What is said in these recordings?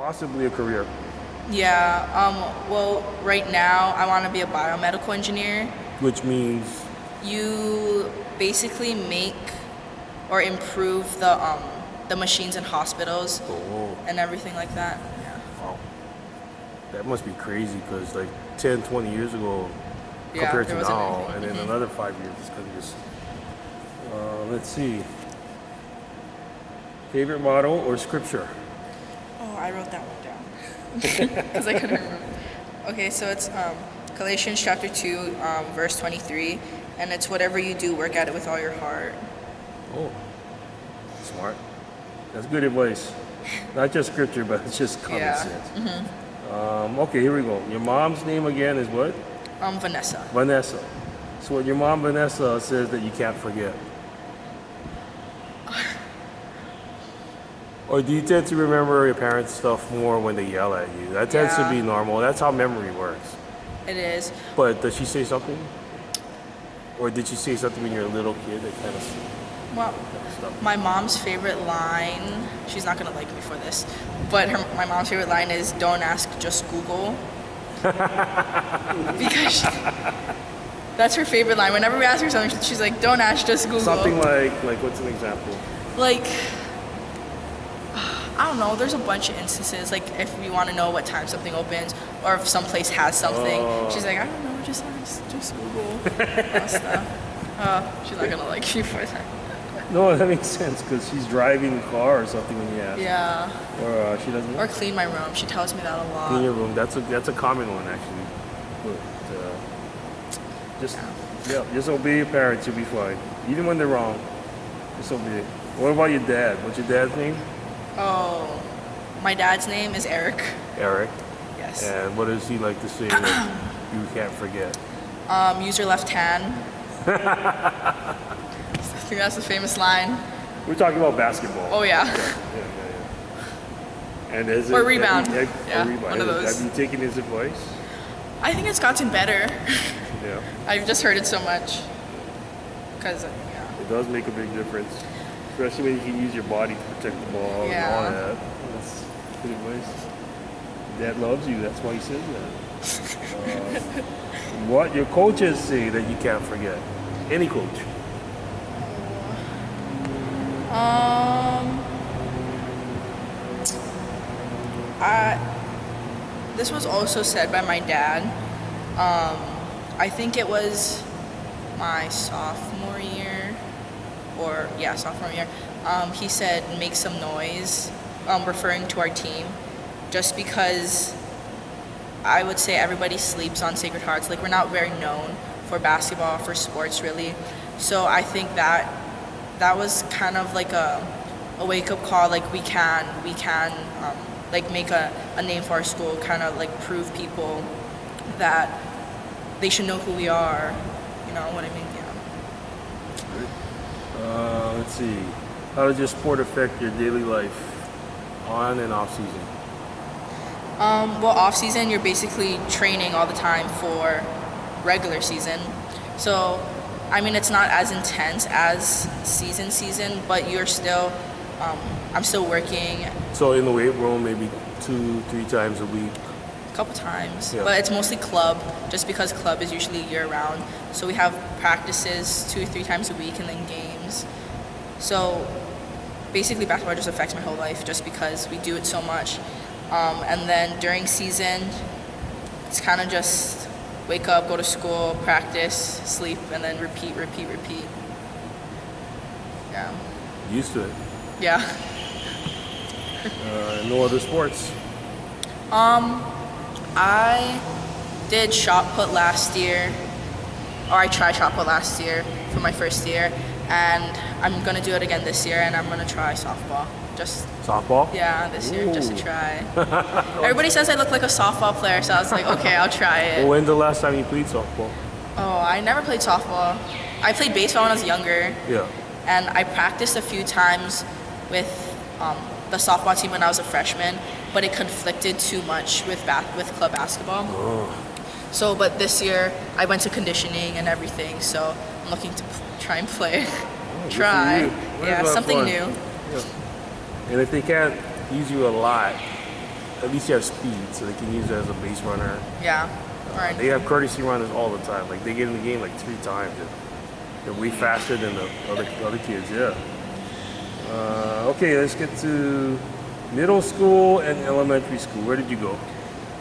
possibly a career? Yeah. Well, right now I want to be a biomedical engineer. Which means You basically make or improve the machines in hospitals oh and everything like that. Yeah. wow, that must be crazy because like 10, 20 years ago Yeah, compared to there wasn't now, anything. and then another 5 years it's gonna just. Let's see. Favorite motto or scripture? Oh, I wrote that one down because I couldn't remember. Okay, so it's Galatians chapter 2, verse 23, and it's whatever you do, work at it with all your heart. Oh, smart. That's good advice. Not just scripture, but it's just common Yeah. sense. Okay, here we go. Your mom's name again is what? Vanessa. Vanessa. So what your mom Vanessa says that you can't forget. Or do you tend to remember your parents' stuff more when they yell at you? That tends to Yeah. be normal. That's how memory works. It is. But does she say something? Or did she say something when you were a little kid that kind of Well, stuff? my mom's favorite line, she's not gonna like me for this, but my mom's favorite line is "Don't ask, just Google." Because that's her favorite line. Whenever we ask her something, she's like, "Don't ask, just Google." Something like what's an example? Like, I don't know, there's a bunch of instances, like if we want to know what time something opens or if some place has something, she's like, I don't know, just Google. That stuff. She's not gonna like you for that. No, that makes sense because she's driving a car or something when you ask. Yeah. Or she doesn't. Or clean my room. She tells me that a lot. Clean your room. That's a common one actually. But just obey your parents. You'll be fine. Even when they're wrong, just obey. What about your dad? What's your dad's name? Oh, my dad's name is Eric. Eric. Yes. And what does he like to say that you can't forget? Use your left hand. I think that's the famous line. We're talking about basketball. Oh yeah. And is Or it, rebound. Or rebound. One of those. Have you taken his advice? I think it's gotten better. Yeah. I've just heard it so much. Cause yeah. It does make a big difference, especially when you can use your body to protect the ball and all that. That's good advice. Dad loves you. That's why he says that. What your coaches say that you can't forget? Any coach? This was also said by my dad. I think it was my sophomore year, sophomore year. He said, make some noise, referring to our team, just because I would say everybody sleeps on Sacred Hearts. Like, we're not very known for basketball, for sports, really. So I think that was kind of like a wake-up call. Like, we can like make a name for our school, kind of like prove people that they should know who we are. You know what I mean? Yeah. Let's see. How does your sport affect your daily life on and off season? Well, off season, you're basically training all the time for regular season. So, I mean, it's not as intense as season, but you're still, I'm still working. So in the weight room, maybe 2-3 times a week. A couple times, Yeah. but it's mostly club, just because club is usually year-round. So we have practices 2-3 times a week and then games. So basically basketball just affects my whole life just because we do it so much. And then during season, it's kind of just wake up, go to school, practice, sleep, and then repeat. Yeah. Used to it. Yeah. No other sports. I did shot put last year, or I tried shot put last year for my first year, and I'm gonna do it again this year, and I'm gonna try softball. Just Softball? yeah, this year, just to Ooh. try. Everybody says I look like a softball player, so I was like, okay, I'll try it. Well, when's the last time you played softball? Oh, I never played softball. I played baseball when I was younger, Yeah. and I practiced a few times with the softball team when I was a freshman, but it conflicted too much with club basketball. Oh. So, but this year I went to conditioning and everything, so I'm looking to try and play. Good Try, for you. Why yeah, not something fun? new. Yeah. And if they can't use you a lot, at least you have speed, so they can use it as a base runner. Yeah. Right. They have courtesy runners all the time. Like they get in the game like 3 times. They're way faster than the other kids. Yeah. Okay, let's get to middle school and elementary school. Where did you go?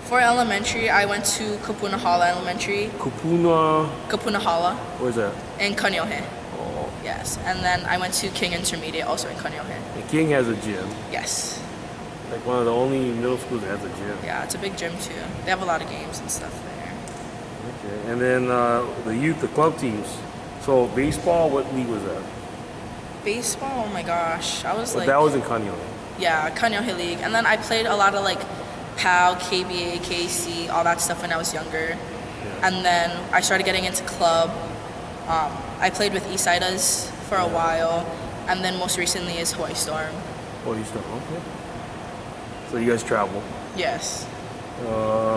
For elementary, I went to Kapunahala Elementary. Kapunahala. Where's that? In Kaneohe. Oh. Yes. And then I went to King Intermediate, also in Kaneohe. And King has a gym. Yes. Like one of the only middle schools that has a gym. Yeah, it's a big gym too. They have a lot of games and stuff there. Okay. And then the youth, the club teams. So baseball, what league was that? Baseball, oh my gosh. I was That was in Kaneohe. Yeah, Kaneohe League. And then I played a lot of like PAL, KBA, KC, all that stuff when I was younger. Yeah. And then I started getting into club. I played with Eastsidas for a while. And then most recently is Hawaii Storm. Hawaii Storm, okay. So you guys travel? Yes.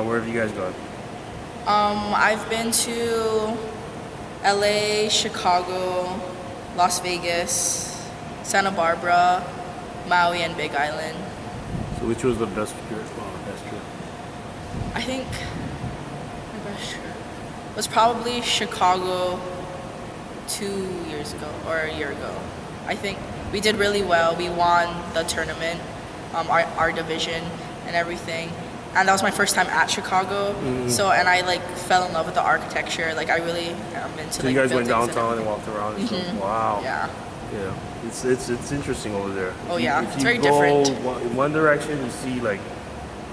Where have you guys gone? I've been to LA, Chicago, Las Vegas, Santa Barbara, Maui, and Big Island. So which was the best trip? I think my best trip was probably Chicago 2 years ago or a year ago. I think we did really well. We won the tournament, our division and everything. And that was my first time at Chicago. So, and I like fell in love with the architecture. Like I really am into. So you guys went downtown and walked around and stuff. Wow. Yeah. Yeah. It's interesting over there. Oh yeah, if it's very you different. go in one direction, you see like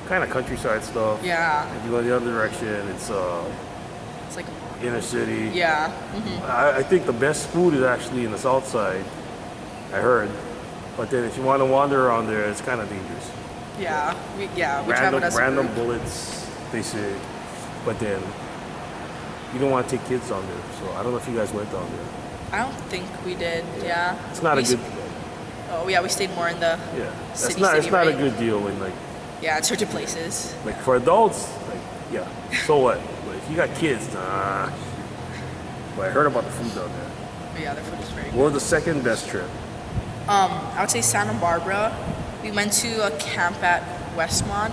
kind of countryside stuff. Yeah. If you go the other direction, it's like inner city. Yeah. I think the best food is actually in the south side. I heard, but then if you want to wander around there, it's kind of dangerous. Yeah. We traveled as a random group. bullets, they say, but then you don't want to take kids down there. So I don't know if you guys went down there. I don't think we did. Yeah. It's not a good. Oh yeah, we stayed more in the. Yeah, city, it's not a right? good deal when like. Yeah, in certain places. Like for adults, like yeah, so what? But if you got kids, nah. But I heard about the food down there. But yeah, their food is very good. What was the second best trip? I would say Santa Barbara. We went to a camp at Westmont,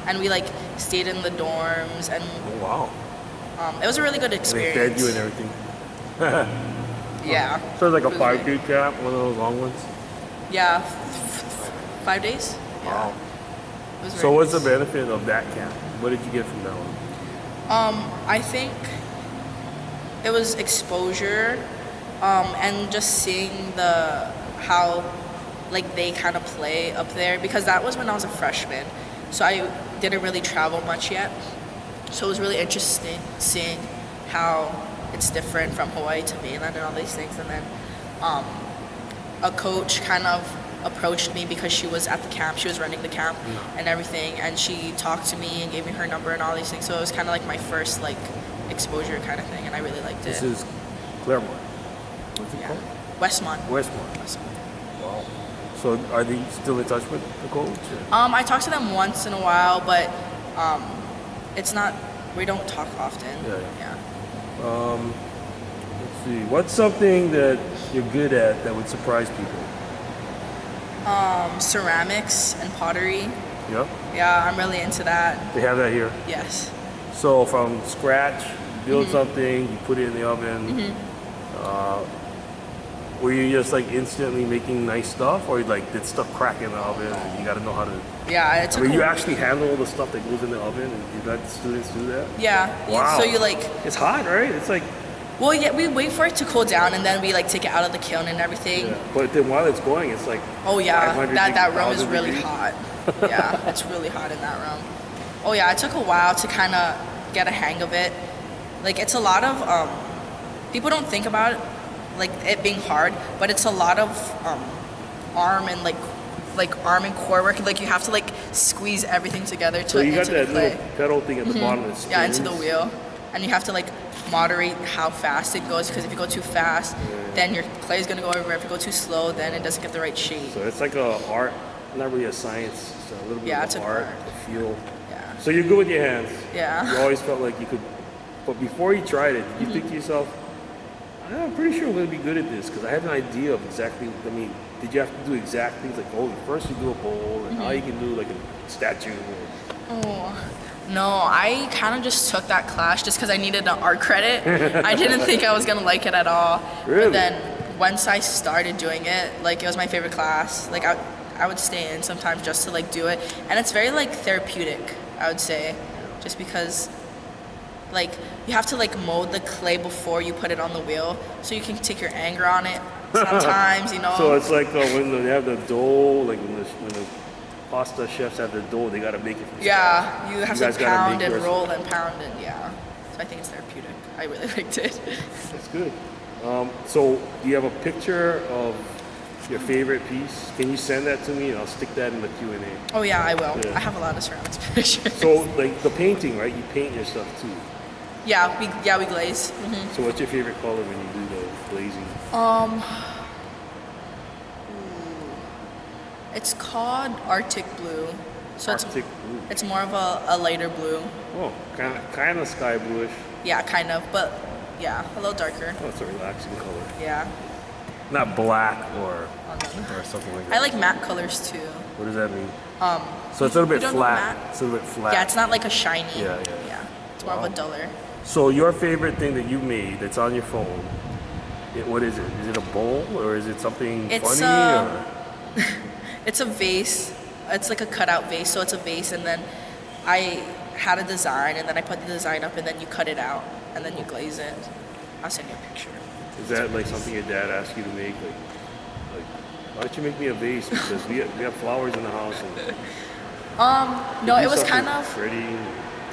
and we like stayed in the dorms, and Oh wow. it was a really good And they experience. fed you and everything. Yeah. So it's like a It was great. 5-day camp, one of those long ones. Yeah. 5 days. Yeah. Wow. It was So very what's the nice. benefit of that camp? What did you get from that one? I think it was exposure, and just seeing how like they kind of play up there, because that was when I was a freshman, so I didn't really travel much yet. So it was really interesting seeing how it's different from Hawaii to mainland and all these things. And then a coach kind of approached me because she was at the camp, she was running the camp and everything, and she talked to me and gave me her number and all these things. So it was kind of like my first like exposure kind of thing, and I really liked it. This is Claremont. What's it Yeah. called? Westmont. Westmont. Wow. So are they still in touch with the coach? Or? I talk to them once in a while, but it's not. We don't talk often. Yeah. Let's see. What's something that you're good at that would surprise people? Ceramics and pottery. Yep. Yeah, I'm really into that. They have that here. Yes. So from scratch, you build something, you put it in the oven. Were you just like instantly making nice stuff, or like did stuff crack in the oven and you got to know how to? Yeah, it took. Where you actually handle the stuff that goes in the oven, and you let students do that? Yeah. Wow. So you like. It's hot, right? It's like. Well, yeah, we wait for it to cool down, and then we like take it out of the kiln and everything. Yeah. But then while it's going, it's like. Oh yeah, 500 that room is 1,000 really degrees. hot. Yeah, it's really hot in that room. Oh yeah, it took a while to kind of get a hang of it. Like it's a lot of people don't think about it, like it being hard, but it's a lot of arm and like arm and core work. Like you have to like squeeze everything together to So you got into the that clay. little pedal thing at the bottom that spins. Yeah, into the wheel, and you have to like moderate how fast it goes, because if you go too fast, then your clay is gonna go everywhere. If you go too slow, then it doesn't get the right shape. So it's like a art, not really a science. It's a little bit Yeah, of it's an art, art. a feel. Yeah. So you're good with your hands. Yeah. You always felt like you could. But before you tried it, did you think to yourself, I'm pretty sure I'm going to be good at this, because I have an idea of exactly, I mean, did you have to do exact things like, oh, first you do a bowl, and now you can do like a statue? Oh, no, I kind of just took that class just because I needed an art credit. I didn't think I was gonna like it at all. Really? But then once I started doing it, like it was my favorite class. Like I would stay in sometimes just to like do it, and it's very like therapeutic, I would say, just because like you have to like mold the clay before you put it on the wheel, so you can take your anger on it sometimes, you know. So it's like when they have the dough, like when the pasta chefs have the dough, they gotta make it from Yeah, you have guys to gotta pound make and yours. roll and pound it, yeah. So I think it's therapeutic. I really liked it. That's good. So do you have a picture of your favorite piece? Can you send that to me and I'll stick that in the Q&A? Oh yeah, I will. Yeah. I have a lot of ceramics pictures. So like the painting, right? You paint your stuff too. Yeah, we glaze. Hmm. So what's your favorite color when you do the glazing? It's called Arctic blue. So Arctic blue. it's more of a lighter blue. Oh, kind of sky bluish. Yeah, kind of, but yeah, a little darker. Oh, it's a relaxing color. Yeah. Not black or Oh, no. something like I that. like matte colors too. What does that mean? So it's a little bit you don't know flat. matte? It's a little bit flat. Yeah, it's not like a shiny. Yeah. It's more of a duller. So your favorite thing that you made that's on your phone, what is it? Is it a bowl or is it something It's funny? Or? It's a vase. It's like a cutout vase, so it's a vase, and then I had a design, and then I put the design up, and then you cut it out, and then you glaze it. I'll send you a picture. Is that like something your dad asked you to make? Like why don't you make me a vase? Because we have flowers in the house. And No, do it was something kind of pretty.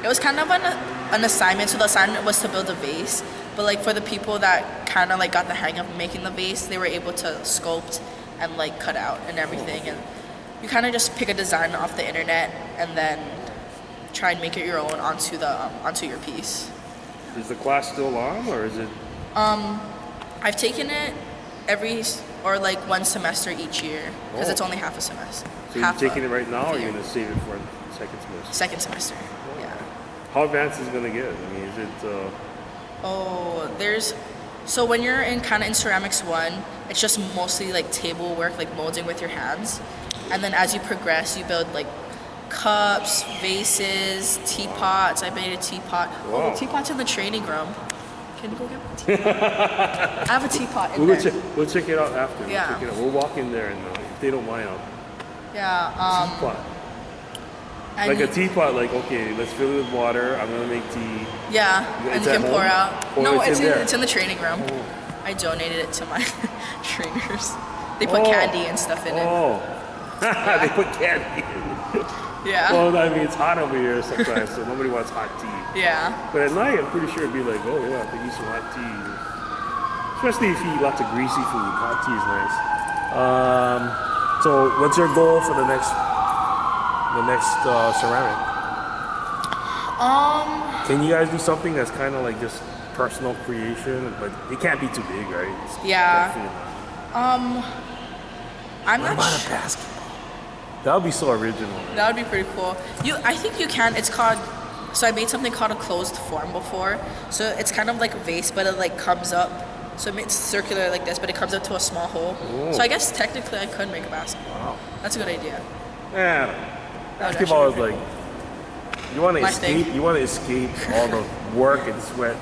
it was kind of an assignment. So the assignment was to build a vase, but like for the people that kind of like got the hang of making the vase, they were able to sculpt and like cut out and everything, and you kind of just pick a design off the internet and then try and make it your own onto your piece. Is the class still on or is it? I've taken it or like one semester each year because it's only half a semester. So you're taking it right now, or year. you're gonna save it for second semester? Second semester. Yeah. How advanced is it gonna get? I mean, is it? So when you're in ceramics 1, it's just mostly like table work, like molding with your hands. And then as you progress, you build like cups, vases, teapots. I made a teapot. Wow. Oh, the teapot's in the training room. Can you go get my teapot? I have a teapot in there. We'll check it out after. Yeah. We'll check it out. We'll walk in there and if they don't mind, Yeah. teapot. And Like a teapot, like, okay, let's fill it with water. I'm gonna make tea. Yeah, and It's you at can pour home? out. Or No, it's in there? it's in the training room. Oh. I donated it to my trainers. They put Oh. candy and stuff in it. Oh, they put candy in it. Yeah. Well, I mean, it's hot over here sometimes, so nobody wants hot tea. Yeah. But at night, I'm pretty sure it'd be like, oh yeah, I could use some hot tea. Especially if you eat lots of greasy food, hot tea is nice. So what's your goal for the next ceramic? Can you guys do something that's kind of like just personal creation, but it can't be too big, right? It's Yeah. definitely not. I'm What not about a sure. basketball? That would be so original. Right? That would be pretty cool. I think you can. It's called. So I made something called a closed form before. So it's kind of like a vase, but it like comes up. So it's circular like this, but it comes up to a small hole. Oh. So I guess technically I could make a basketball. Wow. That's a good idea. Yeah. That would Basketball is actually be like you want to My escape. thing. You want to escape all the work and sweat.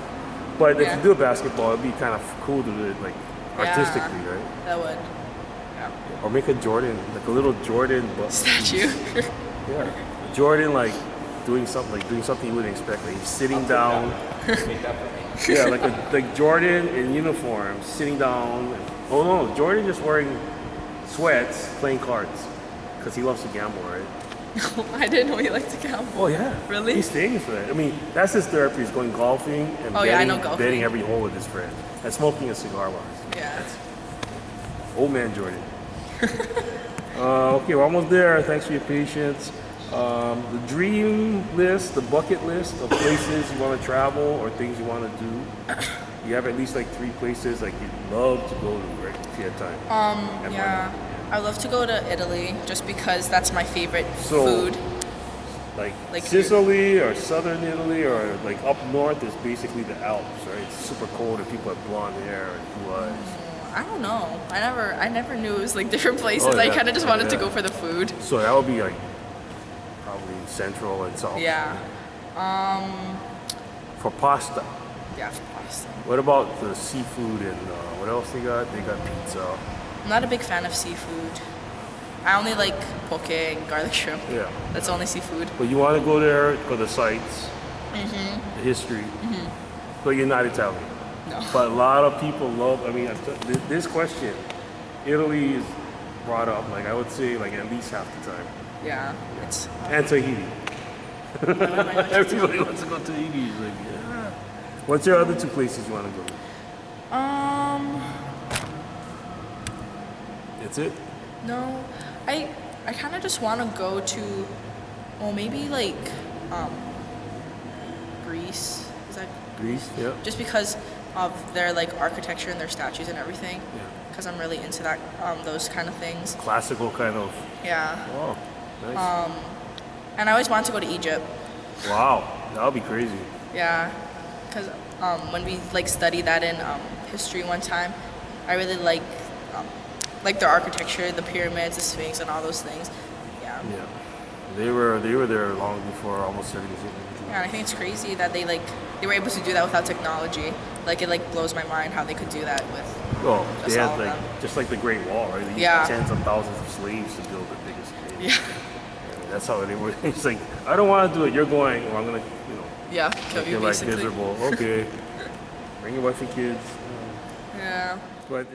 But if Yeah. you do a basketball, it'd be kind of cool to do it like artistically, Yeah, right? That would. Or make a Jordan, like a little Jordan Statue. Yeah, Jordan like doing something you wouldn't expect. Like he's sitting down. Yeah, like Jordan in uniform, sitting down. Oh no, Jordan just wearing sweats, playing cards, because he loves to gamble, right? I didn't know you liked to gamble. Oh yeah, Really? He's famous for that. I mean, that's his therapy: is going golfing and Oh, yeah, I know golfing. betting every hole with his friend, and smoking a cigar wise. Yeah. Old man Jordan. Okay, we're almost there. Thanks for your patience. The dream list, the bucket list of places you want to travel or things you want to do. You have at least like 3 places like you'd love to go to, right? If you had time. And Yeah. money. I love to go to Italy just because that's my favorite So, food. Like Like Sicily or southern Italy or like up north is basically the Alps, right? It's super cold and people have blonde hair and blue eyes. I don't know. I never knew it was like different places. Oh, I yeah. kind of just wanted to Yeah. go for the food. So that would be like probably central and south. Yeah. For pasta. Yeah, for pasta. What about the seafood and what else they got? They got pizza. I'm not a big fan of seafood. I only like poke and garlic shrimp. Yeah. That's the only seafood. But you want to go there for the sights, the history. But you're not Italian. No. But a lot of people love. I mean, this question, Italy is brought up. Like I would say, like at least half the time. Yeah. It's. And Tahiti. Everybody wants to go to Tahiti. It's like, yeah. What's your other two places you want to go? That's it. No, I kind of just want to go to, well, maybe like Greece. Is that Greece. Yeah. just because of their like architecture and their statues and everything? Yeah. Because I'm really into that those kind of things. Classical kind of. Yeah. Oh, nice. And I always wanted to go to Egypt. Wow, that would be crazy. Yeah. Because when we like studied that in history one time, I really like their architecture, the pyramids, the Sphinx, and all those things. Yeah. Yeah. They were there long before almost everything. Yeah, and I think it's crazy that they were able to do that without technology. Like it like blows my mind how they could do that with. Well, Just they all had of like them. just like the Great Wall, right? They used Yeah. tens of thousands of slaves to build the biggest pyramid. Yeah. And that's how they were. It's like I don't want to do it. You're going, or I'm gonna, Yeah. Kill make you your life basically. miserable. Okay. Bring your wife and kids. Yeah. But